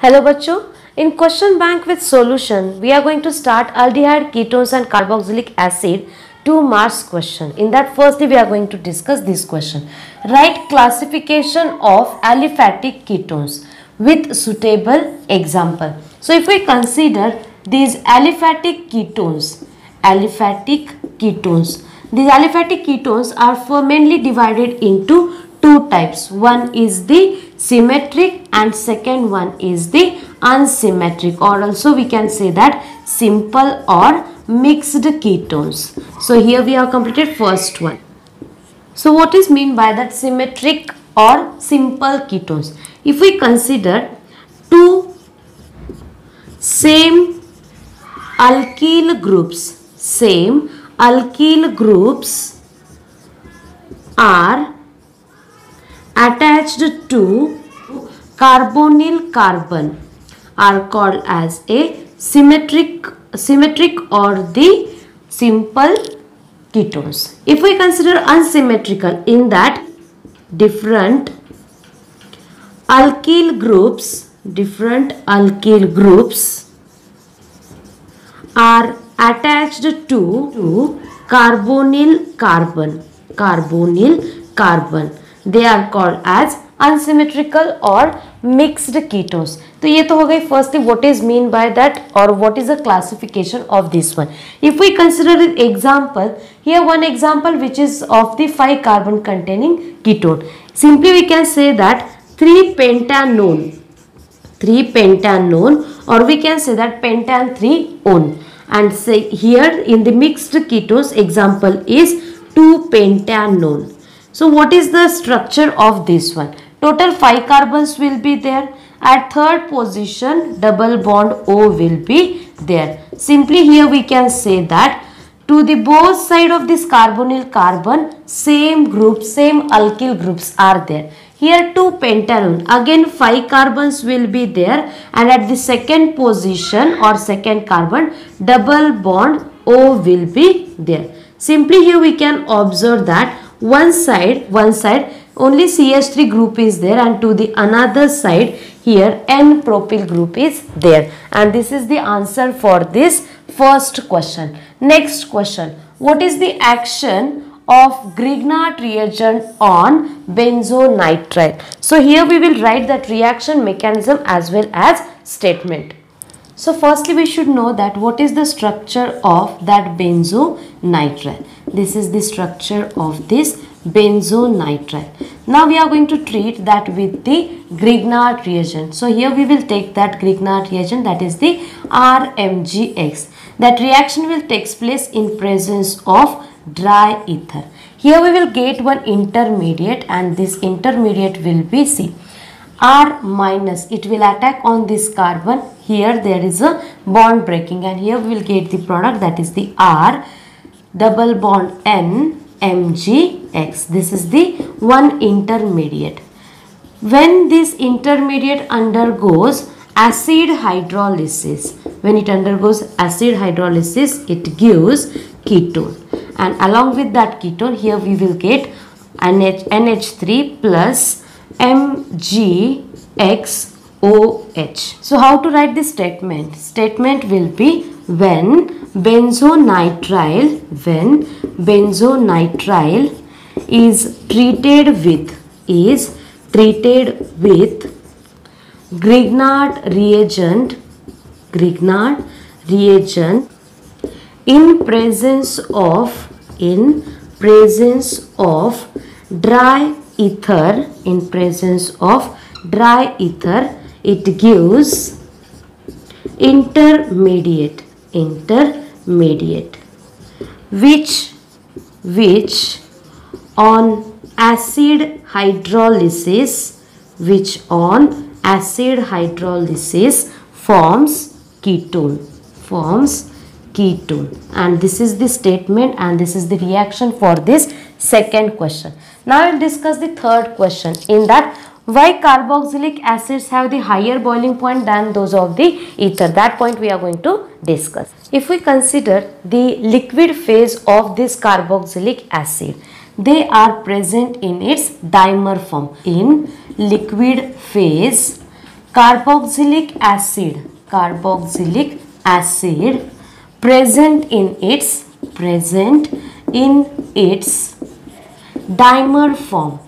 Hello बच्चों, in question bank with solution we are going to start aldehyde, ketones and carboxylic acid 2 marks question. In that firstly we are going to discuss this question. Write classification of aliphatic ketones with suitable example. So if we consider these aliphatic ketones, these aliphatic ketones are mainly divided into two types. One is the symmetric and second one is the unsymmetric, or also we can say that simple or mixed ketones. So here we have completed first one. So what is mean by that symmetric or simple ketones? If we consider two same alkyl groups are attached to carbonyl carbon are called as a symmetric or the simple ketones. If we consider unsymmetrical, in that different alkyl groups are attached to carbonyl carbon. They are called as unsymmetrical or mixed ketones. तो ये तो हो गई firstly what is mean by that or what is the classification of this one. If we consider an example, here one example which is of the 5 carbon containing ketone. Simply we can say that 3-pentanone or we can say that pentan-3-one, and say here in the mixed ketones example is 2-pentanone. So what is the structure of this one? Total 5 carbons will be there. At third position double bond O will be there. Simply here we can say that to the both side of this carbonyl carbon same alkyl groups are there. Here 2-pentanone, again 5 carbons will be there, and at the second position or second carbon double bond O will be there. Simply here we can observe that one side only CH3 group is there, and to the another side here N-propyl group is there, and this is the answer for this first question. Next question, what is the action of Grignard reagent on benzonitrile? So here we will write that reaction mechanism as well as statement. So firstly we should know that what is the structure of that benzonitrile. This is the structure of this benzonitrile. Now we are going to treat that with the Grignard reagent. So here we will take that Grignard reagent, that is the RMgX. That reaction will take place in presence of dry ether. Here we will get one intermediate, and this intermediate will be C. R minus, it will attack on this carbon. Here there is a bond breaking, and here we will get the product, that is the R double bond N MgX. This is the one intermediate. When this intermediate undergoes acid hydrolysis, it gives ketone, and along with that ketone here we will get NH3 plus MgXOH. So how to write this statement? Statement will be when benzonitrile is treated with Grignard reagent in presence of dry ether, it gives intermediate which on acid hydrolysis forms ketone, and this is the statement, and this is the reaction for this second question. Now I will discuss the third question. In that, why carboxylic acids have the higher boiling point than those of the ether? That point we are going to discuss. If we consider the liquid phase of this carboxylic acid, they are present in its dimer form. In liquid phase, carboxylic acid present in its dimer form.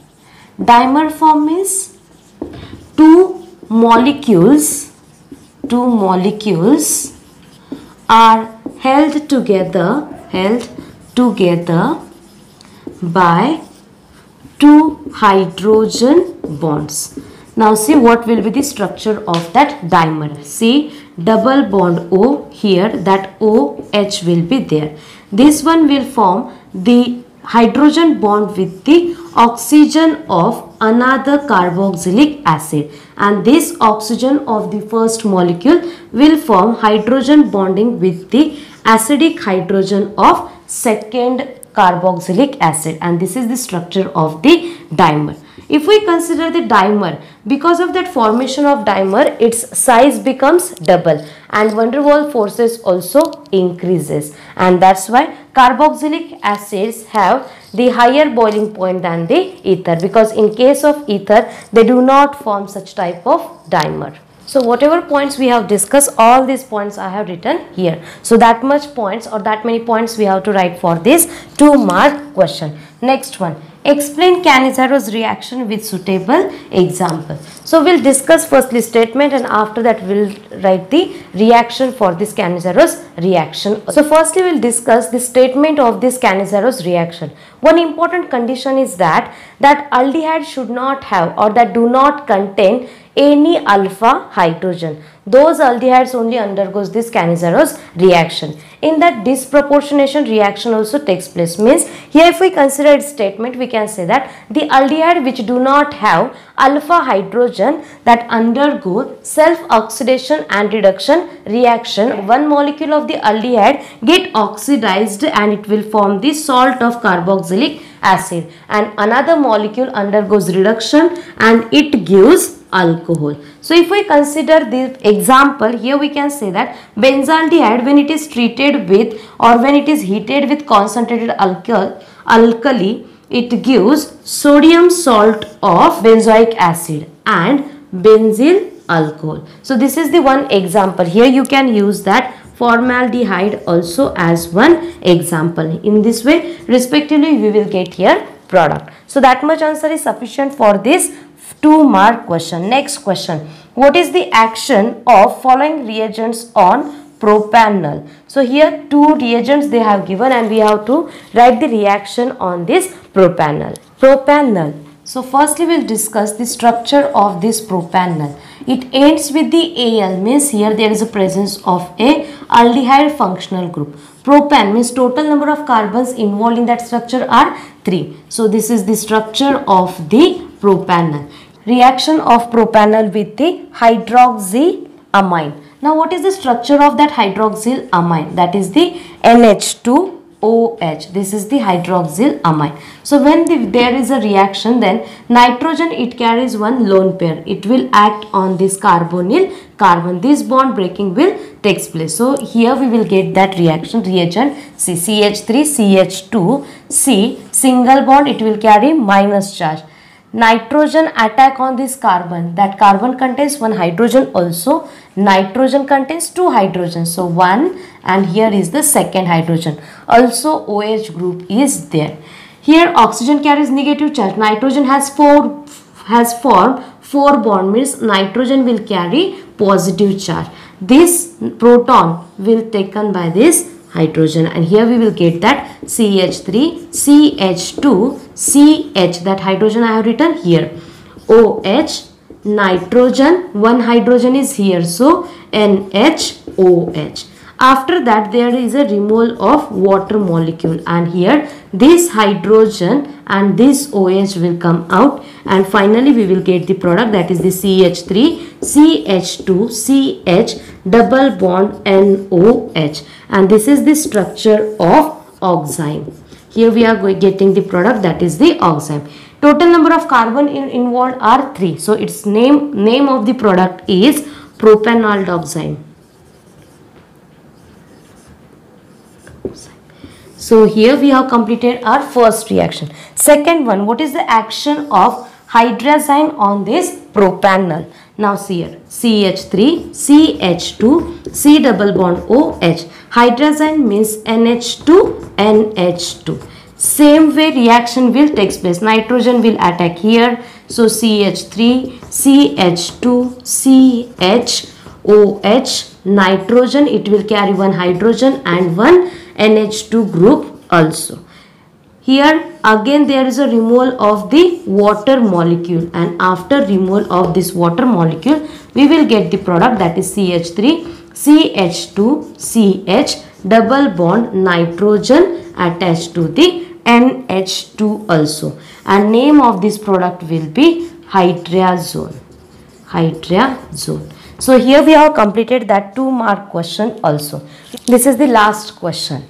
Dimer form is two molecules are held together by two hydrogen bonds. Now see what will be the structure of that dimer. See, double bond O here, that OH will be there. This one will form the hydrogen bond with the oxygen of another carboxylic acid, and this oxygen of the first molecule will form hydrogen bonding with the acidic hydrogen of second carboxylic acid, and this is the structure of the dimer. If we consider the dimer, because of that formation of dimer, its size becomes double and van der Waals forces also increases, and that's why carboxylic acids have the higher boiling point than the ether, because in case of ether they do not form such type of dimer. So whatever points we have discussed, all these points I have written here. So that much points or that many points we have to write for this 2-mark question. Next one. Explain Canizaro's reaction with suitable example. So we'll discuss firstly statement, and after that we'll write the reaction for this Canizaro's reaction. So firstly we'll discuss the statement of this Canizaro's reaction. One important condition is that aldehyde should not have or that do not contain any alpha hydrogen. Those aldehydes only undergoes this Canizaro's reaction. In that disproportionation reaction also takes place. Means here if we consider its statement, we can say that the aldehyde which do not have alpha hydrogen that undergo self-oxidation and reduction reaction, one molecule of the aldehyde get oxidized and it will form the salt of carboxylic acid, and another molecule undergoes reduction and it gives alcohol. So if we consider the example, here we can say that benzaldehyde, when it is treated with or when it is heated with concentrated alkali, it gives sodium salt of benzoic acid and benzyl alcohol. So this is the one example. Here you can use that formaldehyde also as one example. In this way respectively we will get here product. So that much answer is sufficient for this 2-mark question. Next question. What is the action of following reagents on propanol? So here two reagents they have given and we have to write the reaction on this propanol. Propanol. So firstly we'll discuss the structure of this propanol. It ends with the Al, means here there is a presence of a aldehyde functional group. Propan means total number of carbons involved in that structure are 3. So this is the structure of the propanol. Reaction of propanol with the hydroxyamine. Now what is the structure of that hydroxylamine? That is the NH2OH. This is the hydroxylamine. So when there is a reaction, then nitrogen it carries one lone pair. It will act on this carbonyl carbon. This bond breaking will takes place. So here we will get that reagent CH3CH2C single bond, it will carry minus charge. Nitrogen attack on this carbon, that carbon contains one hydrogen also, nitrogen contains two hydrogens, so one, and here is the second hydrogen, also OH group is there. Here oxygen carries negative charge, nitrogen has formed 4 bond, means nitrogen will carry positive charge. This proton will taken by this hydrogen, and here we will get that CH3 CH2 CH, that hydrogen I have written here, OH, nitrogen, one hydrogen is here, so NHOH. After that there is a removal of water molecule, and here this hydrogen and this OH will come out, and finally we will get the product, that is the CH3 CH2 CH double bond NOH, and this is the structure of oxime. Here we are getting the product, that is the oxime. Total number of carbon involved are 3. So its name of the product is propanaldoxime. So here we have completed our first reaction. Second one, what is the action of hydrazine on this propanol? Now see here, CH3, CH2, C double bond OH. Hydrogen means NH2, NH2. Same way reaction will take place. Nitrogen will attack here. So CH3, CH2, CHOH. Nitrogen, it will carry one hydrogen and one NH2 group also. Here again there is a removal of the water molecule, and after removal of this water molecule we will get the product, that is CH3, CH2, CH double bond nitrogen attached to the NH2 also, and name of this product will be hydrazone. Hydrazone. So here we have completed that 2-mark question also. This is the last question.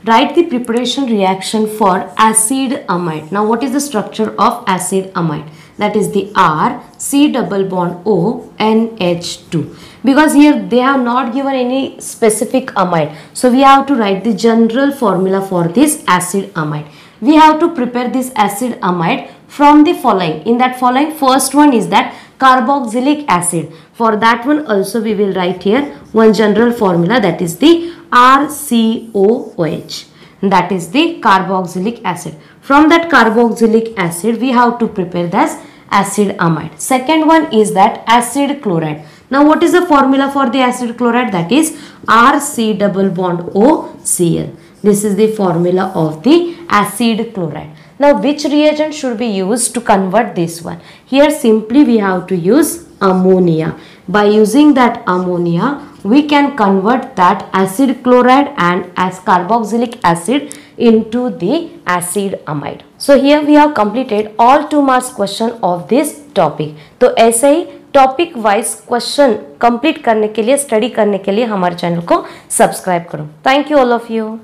Write the preparation reaction for acid amide. Now what is the structure of acid amide? That is the R, C double bond O, NH2. Because here they have not given any specific amide. So we have to write the general formula for this acid amide. We have to prepare this acid amide from the following. In that following, first one is that carboxylic acid. For that one also we will write here one general formula, that is the RCOOH. That is the carboxylic acid. From that carboxylic acid we have to prepare this acid amide. Second one is that acid chloride. Now what is the formula for the acid chloride? That is RC double bond OCl. This is the formula of the acid chloride. Now which reagent should be used to convert this one? Here simply we have to use ammonia. By using that ammonia we can convert that acid chloride and as carboxylic acid into the acid amide. So here we have completed all 2 marks question of this topic. तो ऐसे ही topic wise question complete करने के लिए, study करने के लिए हमारे channel को सब्सक्राइब करो. Thank you all of you.